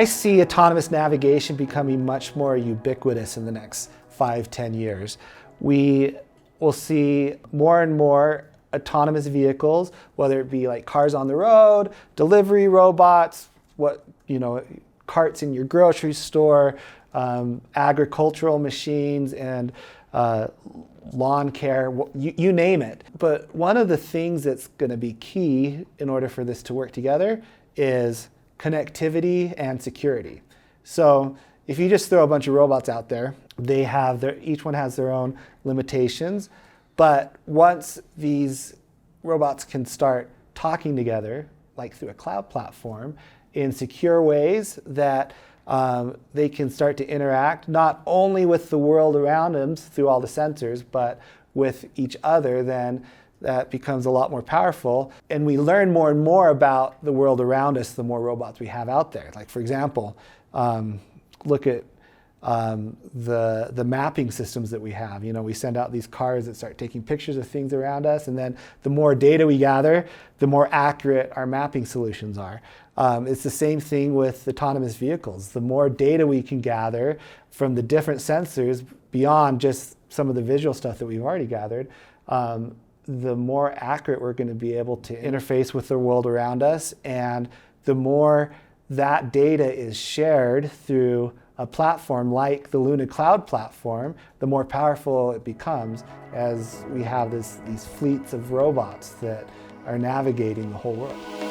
I see autonomous navigation becoming much more ubiquitous in the next 5-10 years. We will see more and more autonomous vehicles, whether it be like cars on the road, delivery robots, carts in your grocery store, agricultural machines, and lawn care, you name it. But one of the things that's going to be key in order for this to work together is connectivity and security. So if you just throw a bunch of robots out there, each one has their own limitations. But once these robots can start talking together, like through a cloud platform, in secure ways that they can start to interact not only with the world around them through all the sensors, but with each other, then that becomes a lot more powerful. And we learn more and more about the world around us the more robots we have out there. Like, for example, look at the mapping systems that we have. We send out these cars that start taking pictures of things around us, and then the more data we gather, the more accurate our mapping solutions are. It's the same thing with autonomous vehicles. The more data we can gather from the different sensors beyond just some of the visual stuff that we've already gathered, the more accurate we're going to be able to interface with the world around us, and the more that data is shared through a platform like the Luna Cloud platform, the more powerful it becomes as we have these fleets of robots that are navigating the whole world.